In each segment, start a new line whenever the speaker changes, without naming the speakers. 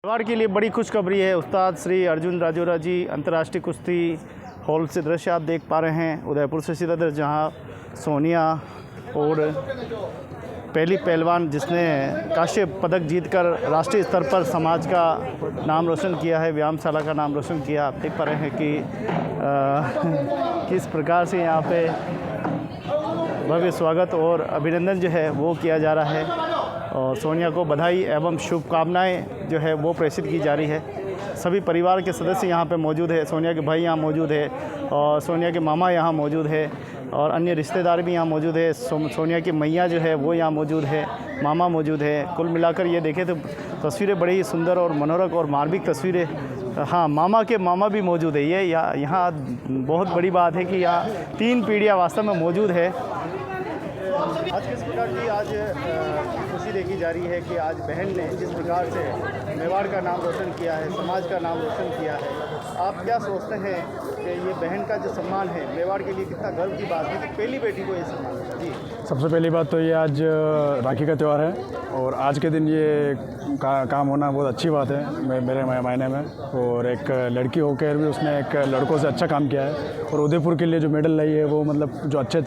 मेवाड़ के लिए बड़ी खुशखबरी है। उस्ताद श्री अर्जुन राजौरा जी अंतर्राष्ट्रीय कुश्ती हॉल से दृश्य आप देख पा रहे हैं उदयपुर से सीधा दृश्य, जहां सोनिया और पहली पहलवान जिसने कांस्य पदक जीतकर राष्ट्रीय स्तर पर समाज का नाम रोशन किया है, व्यायामशाला का नाम रोशन किया। आप देख पा रहे हैं कि किस प्रकार से यहाँ पे भव्य स्वागत और अभिनंदन जो है वो किया जा रहा है और सोनिया को बधाई एवं शुभकामनाएं जो है वो प्रेषित की जा रही है। सभी परिवार के सदस्य यहाँ पे मौजूद है, सोनिया के भाई यहाँ मौजूद है और सोनिया के मामा यहाँ मौजूद है और अन्य रिश्तेदार भी यहाँ मौजूद है। सोनिया की मैया जो है वो यहाँ मौजूद है, मामा मौजूद है। कुल मिलाकर ये देखें तो तस्वीरें बड़ी ही सुंदर और मनोरक और मार्मिक तस्वीरें। हाँ, मामा के मामा भी मौजूद है। ये यहाँ बहुत बड़ी बात है कि यहाँ 3 पीढ़ियाँ वास्तव में मौजूद है। आज किस प्रकार की आज खुशी देखी जा रही है कि आज बहन ने जिस प्रकार से मेवाड़ का नाम रोशन किया है, समाज का नाम रोशन किया है। आप क्या सोचते हैं कि ये बहन का जो सम्मान है मेवाड़ के लिए कितना गर्व की बात है कि पहली बेटी को ये सम्मान है? जी,
सबसे पहली बात तो ये आज राखी का त्यौहार है और आज के दिन ये काम होना बहुत अच्छी बात है मेरे मायने में। और एक लड़की होकर भी उसने एक लड़कों से अच्छा काम किया है और उदयपुर के लिए जो मेडल लाई है वो मतलब जो अच्छे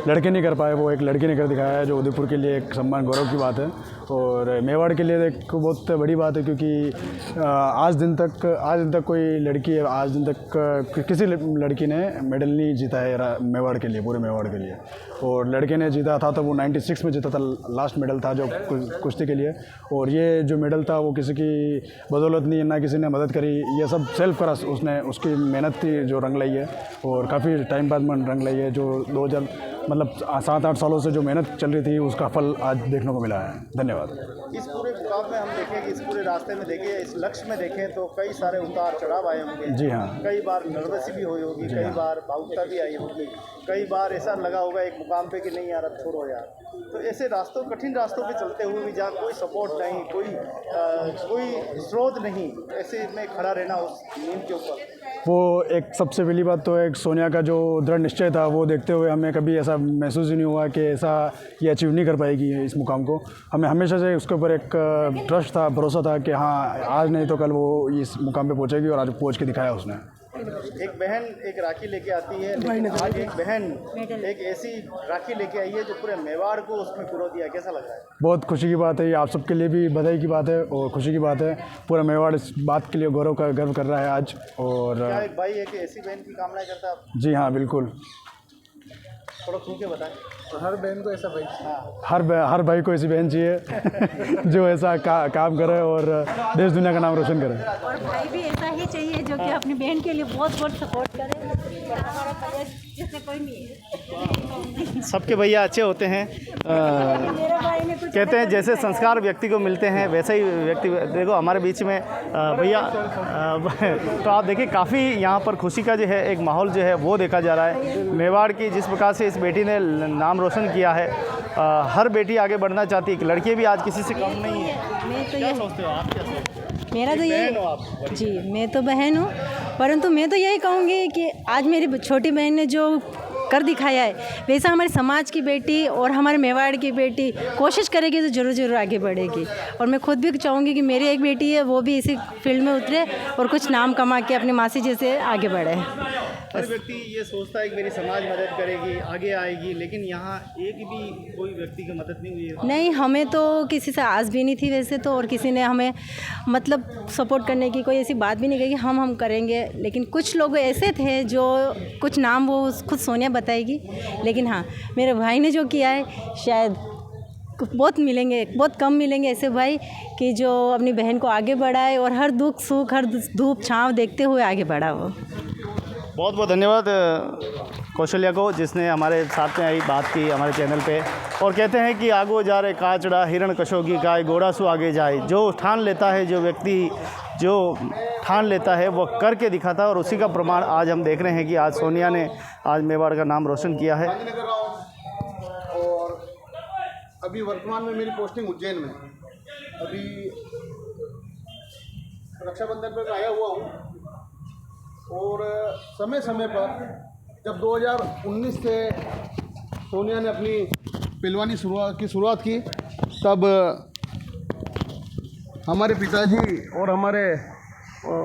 लड़के नहीं कर पाए वो एक लड़की ने कर दिखाया है, जो उदयपुर के लिए एक सम्मान गौरव की बात है। और मेवाड़ के लिए एक बहुत बड़ी बात है क्योंकि आज दिन तक कोई लड़की आज दिन तक किसी लड़की ने मेडल नहीं जीता है मेवाड़ के लिए, पूरे मेवाड़ के लिए। और लड़के ने जीता था तो वो 96 में जीता था, लास्ट मेडल था जो कुश्ती के लिए। और ये जो मेडल था वो किसी की बदौलत नहीं, ना किसी ने मदद करी, ये सब सेल्फ करा उसने, उसकी मेहनत थी जो रंग लाई है। और काफ़ी टाइम बाद में रंग लाई है, जो 2000 मतलब 7-8 सालों से जो मेहनत चल रही थी उसका फल आज देखने को मिला है। धन्यवाद।
इस पूरे मुकाम में हम देखें कि इस पूरे रास्ते में देखें, इस लक्ष्य में देखें तो कई सारे उतार चढ़ाव आए होंगे।
जी हाँ,
कई बार नर्वसी भी हुई होगी, कई बार भावुकता भी आई होगी, कई बार ऐसा लगा होगा एक मुकाम पे कि नहीं यार अब छोड़ो यार। तो ऐसे कठिन रास्तों पे चलते हुए भी जहाँ कोई सपोर्ट नहीं, कोई स्रोत नहीं, ऐसे में खड़ा रहना उस नींव के ऊपर,
वो एक सबसे पहली बात तो एक सोनिया का जो दृढ़ निश्चय था वो देखते हुए हमें कभी ऐसा महसूस ही नहीं हुआ कि ऐसा ये अचीव नहीं कर पाएगी इस मुकाम को। हमें हमेशा से उसके ऊपर एक ट्रस्ट था, भरोसा था कि हाँ आज नहीं तो कल वो इस मुकाम पे पहुंचेगी और आज पहुंच के दिखाया उसने।
एक बहन एक राखी लेके आती है, लेकिन आज एक बहन एक ऐसी राखी लेके आई है जो पूरे मेवाड़ को उसमें पिरो दिया। कैसा लग रहा है?
बहुत खुशी की बात है, ये आप सबके लिए भी बधाई की बात है और खुशी की बात है। पूरा मेवाड़ इस बात के लिए गर्व कर रहा है आज। और
क्या एक भाई है कि ऐसी बहन की कामना करता है आप?
जी हाँ, बिल्कुल।
थोड़ा खुल के बताएं।
तो हर बहन को ऐसा भाई,
हाँ, हर भाई को ऐसी बहन चाहिए जो ऐसा काम करे और देश दुनिया का नाम रोशन करे।
और भाई भी ऐसा ही चाहिए जो कि अपनी बहन के लिए बहुत सपोर्ट करे। हमारा भैया जैसे कोई नहीं है।
सबके भैया अच्छे होते हैं।
मेरा भाई ने कुछ
कहते हैं जैसे संस्कार व्यक्ति को मिलते हैं वैसे ही व्यक्ति। देखो हमारे बीच में भैया तो आप देखिए काफ़ी यहाँ पर खुशी का जो है एक माहौल जो है वो देखा जा रहा है। मेवाड़ की जिस प्रकार से इस बेटी ने नाम रोशन किया है, हर बेटी आगे बढ़ना चाहती है, लड़की भी आज किसी से कम नहीं है।
मैं तो
क्या सोचते हो आप? क्या सोचते हो?
मेरा तो
बहन हो आप?
यही जी, मैं तो बहन हूँ, परंतु मैं तो यही कहूँगी कि आज मेरी छोटी बहन ने जो कर दिखाया है वैसा हमारे समाज की बेटी और हमारे मेवाड़ की बेटी कोशिश करेगी तो ज़रूर आगे बढ़ेगी। और मैं खुद भी चाहूँगी कि मेरी एक बेटी है वो भी इसी फील्ड में उतरे और कुछ नाम कमा के अपनी मासी जैसे आगे बढ़े।
हर व्यक्ति ये सोचता है कि मेरी समाज मदद करेगी, आगे आएगी, लेकिन यहाँ एक भी कोई व्यक्ति की मदद नहीं हुई है।
नहीं, हमें तो किसी से आस भी नहीं थी वैसे तो, और किसी ने हमें मतलब सपोर्ट करने की कोई ऐसी बात भी नहीं कही कि हम करेंगे। लेकिन कुछ लोग ऐसे थे जो कुछ नाम वो खुद सोनिया बताएगी, लेकिन हाँ मेरे भाई ने जो किया है शायद बहुत कम मिलेंगे ऐसे भाई कि जो अपनी बहन को आगे बढ़ाए और हर दुख सुख हर धूप छाँव देखते हुए आगे बढ़ा। वो
बहुत बहुत धन्यवाद कौशल्या को जिसने हमारे साथ में आई बात की हमारे चैनल पे। और कहते हैं कि आगो जा रे काचड़ा हिरण कशोगी गाय घोड़ा सु आगे जाए। जो ठान लेता है, जो व्यक्ति जो ठान लेता है वो करके दिखाता है और उसी का प्रमाण आज हम देख रहे हैं कि आज सोनिया ने आज मेवाड़ का नाम रोशन किया है।
और अभी वर्तमान में मेरी पोस्टिंग उज्जैन में है। अभी रक्षाबंधन पर आया हुआ हूँ और समय समय पर जब 2019 से सोनिया ने अपनी पहलवानी की शुरुआत की तब हमारे पिताजी और हमारे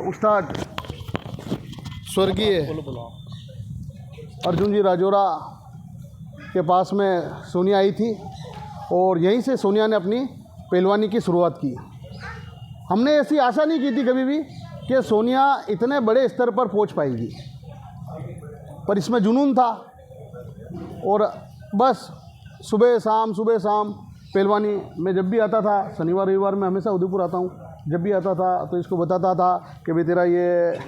उस्ताद स्वर्गीय अर्जुन जी राजौरा के पास में सोनिया आई थी और यहीं से सोनिया ने अपनी पहलवानी की शुरुआत की। हमने ऐसी आशा नहीं की थी कभी भी कि सोनिया इतने बड़े स्तर पर पहुंच पाएगी, पर इसमें जुनून था और बस सुबह शाम पहलवानी में जब भी आता था, शनिवार रविवार में हमेशा उदयपुर आता हूँ, जब भी आता था तो इसको बताता था कि भाई तेरा ये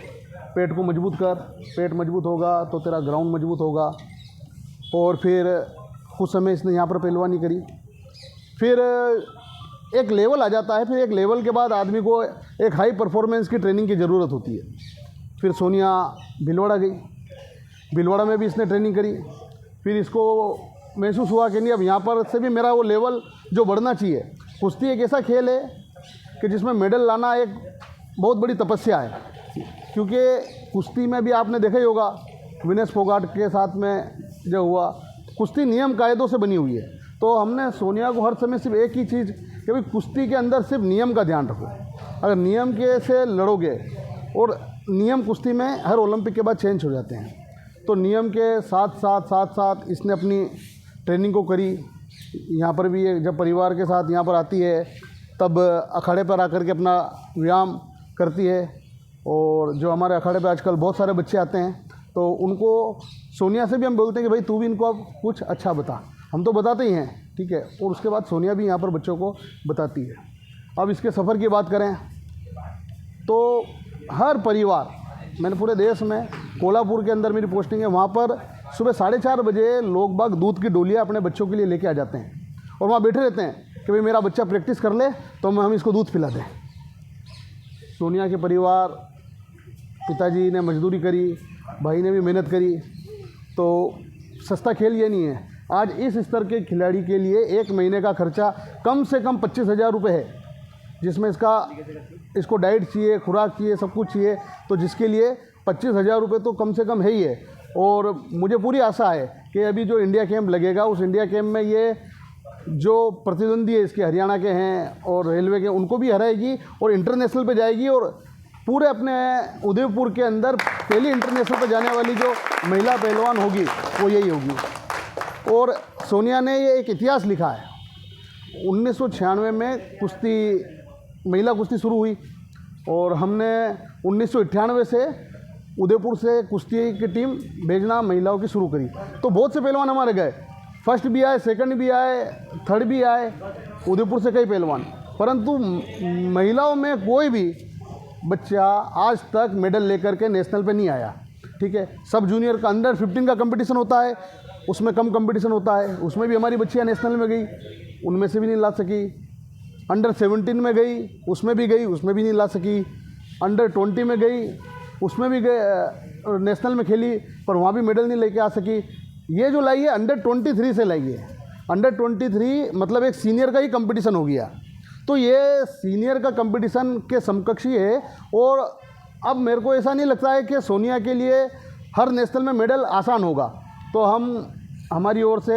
पेट को मजबूत कर, पेट मजबूत होगा तो तेरा ग्राउंड मजबूत होगा। और फिर कुछ समय इसने यहाँ पर पहलवानी करी। फिर एक लेवल आ जाता है, फिर एक लेवल के बाद आदमी को एक हाई परफॉर्मेंस की ट्रेनिंग की ज़रूरत होती है। फिर सोनिया भीलवाड़ा गई, भीलवाड़ा में भी इसने ट्रेनिंग करी। फिर इसको महसूस हुआ कि नहीं, अब यहाँ पर से भी मेरा वो लेवल जो बढ़ना चाहिए। कुश्ती एक ऐसा खेल है कि जिसमें मेडल लाना एक बहुत बड़ी तपस्या है, क्योंकि कुश्ती में भी आपने देखा ही होगा, विनेश फोगाट के साथ में जो हुआ, कुश्ती नियम कायदों से बनी हुई है। तो हमने सोनिया को हर समय सिर्फ एक ही चीज़ कि भाई कुश्ती के अंदर सिर्फ नियम का ध्यान रखो। अगर नियम के से लड़ोगे, और नियम कुश्ती में हर ओलंपिक के बाद चेंज हो जाते हैं, तो नियम के साथ इसने अपनी ट्रेनिंग को करी। यहाँ पर भी ये जब परिवार के साथ यहाँ पर आती है तब अखाड़े पर आकर के अपना व्यायाम करती है। और जो हमारे अखाड़े पे आजकल बहुत सारे बच्चे आते हैं तो उनको सोनिया से भी हम बोलते हैं कि भाई तू भी इनको अब कुछ अच्छा बता। हम तो बताते ही हैं, ठीक है, और उसके बाद सोनिया भी यहाँ पर बच्चों को बताती है। अब इसके सफ़र की बात करें तो हर परिवार, मैंने पूरे देश में, कोल्हापुर के अंदर मेरी पोस्टिंग है, वहाँ पर सुबह 4:30 बजे लोग बाग दूध की डोलियाँ अपने बच्चों के लिए लेके आ जाते हैं और वहाँ बैठे रहते हैं कि भाई मेरा बच्चा प्रैक्टिस कर ले तो हम इसको दूध पिला दें। सोनिया के परिवार, पिताजी ने मजदूरी करी, भाई ने भी मेहनत करी, तो सस्ता खेल ये नहीं है। आज इस स्तर के खिलाड़ी के लिए एक महीने का खर्चा कम से कम 25,000 रुपये है, जिसमें इसको डाइट चाहिए, खुराक चाहिए, सब कुछ चाहिए। तो जिसके लिए 25,000 रुपये तो कम से कम है ही है। और मुझे पूरी आशा है कि अभी जो इंडिया कैंप लगेगा, उस इंडिया कैंप में ये जो प्रतिद्वंदी है इसके हरियाणा के हैं और रेलवे के, उनको भी हराएगी और इंटरनेशनल पे जाएगी। और पूरे अपने उदयपुर के अंदर पहली इंटरनेशनल पे जाने वाली जो महिला पहलवान होगी वो यही होगी। और सोनिया ने ये एक इतिहास लिखा है। 1996 में महिला कुश्ती शुरू हुई और हमने 1998 से उदयपुर से कुश्ती की टीम भेजना महिलाओं की शुरू करी। तो बहुत से पहलवान हमारे गए, फर्स्ट भी आए, सेकंड भी आए, थर्ड भी आए, उदयपुर से कई पहलवान, परंतु महिलाओं में कोई भी बच्चा आज तक मेडल लेकर के नेशनल पे नहीं आया। ठीक है, सब जूनियर का अंडर 15 का कंपटीशन होता है, उसमें कम कंपटीशन होता है, उसमें भी हमारी बच्चियाँ नेशनल में गई, उनमें से भी नहीं ला सकी। अंडर 17 में गई, उसमें भी नहीं ला सकी। अंडर 20 में गई, उसमें भी गए, नेशनल में खेली, पर वहाँ भी मेडल नहीं लेके आ सकी। ये जो लाई है अंडर 23 से लाई है। अंडर 23 मतलब एक सीनियर का ही कंपटीशन हो गया, तो ये सीनियर का कंपटीशन के समकक्षी है। और अब मेरे को ऐसा नहीं लगता है कि सोनिया के लिए हर नेशनल में मेडल आसान होगा, तो हम हमारी ओर से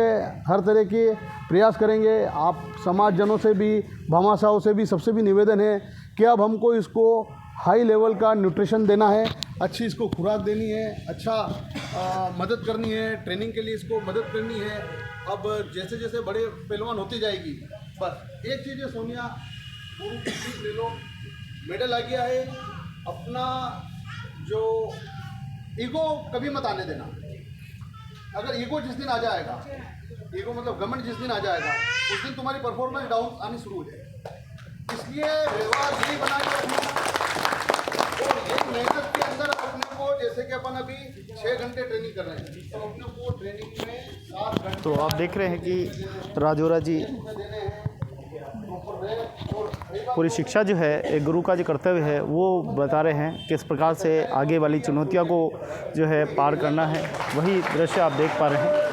हर तरह के प्रयास करेंगे। आप समाजजनों से भी, भामाशाहों से भी, सबसे भी निवेदन है कि अब हमको इसको हाई लेवल का न्यूट्रिशन देना है, अच्छी इसको खुराक देनी है, अच्छा मदद करनी है, ट्रेनिंग के लिए इसको मदद करनी है। अब जैसे जैसे बड़े पहलवान होती जाएगी, बस एक चीज़ है सोनिया, ले लो, मेडल आ गया है, अपना जो ईगो कभी मत आने देना। अगर ईगो जिस दिन आ जाएगा, ईगो मतलब घमंड जिस दिन आ जाएगा, उस दिन तुम्हारी परफॉर्मेंस डाउन आनी शुरू हो जाएगी। इसलिए व्यवहार यही बना के रखना और एक मेहनत के अंदर अपने को, जैसे कि अपन अभी 6 घंटे ट्रेनिंग कर रहे हैं, तो अपने को ट्रेनिंग में 7 घंटे।
तो आप देख रहे हैं कि राजौरा जी पूरी शिक्षा जो है एक गुरु का जो कर्तव्य है वो बता रहे हैं, किस प्रकार से आगे वाली चुनौतियों को जो है पार करना है। वही दृश्य आप देख पा रहे हैं।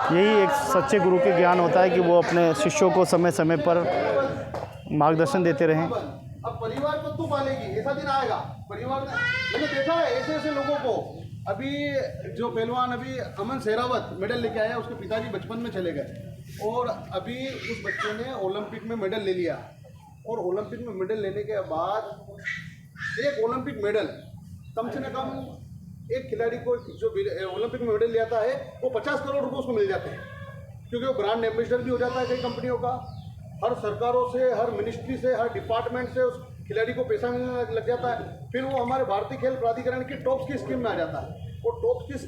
यही एक सच्चे गुरु के ज्ञान होता है कि वो अपने शिष्यों को समय समय पर मार्गदर्शन देते रहें।
अब परिवार को तू पालेगी, ऐसा दिन आएगा। परिवार ने, मैंने देखा है ऐसे ऐसे लोगों को। अभी जो पहलवान अभी अमन शेरावत मेडल लेके आया, उसके पिताजी बचपन में चले गए और अभी उस बच्चे ने ओलंपिक में मेडल ले लिया। और ओलंपिक में मेडल लेने के बाद एक ओलंपिक मेडल कम से कम एक खिलाड़ी को जो ओलंपिक में मेडल लेता है वो 50 करोड़ रुपए उसको मिल जाते हैं, क्योंकि वो ब्रांड एम्बेसडर भी हो जाता है कई कंपनियों का। हर सरकारों से, हर मिनिस्ट्री से, हर डिपार्टमेंट से उस खिलाड़ी को पैसा मिलने लग जाता है। फिर वो हमारे भारतीय खेल प्राधिकरण की टॉप्स की स्कीम में आ जाता है। वो टॉप्स की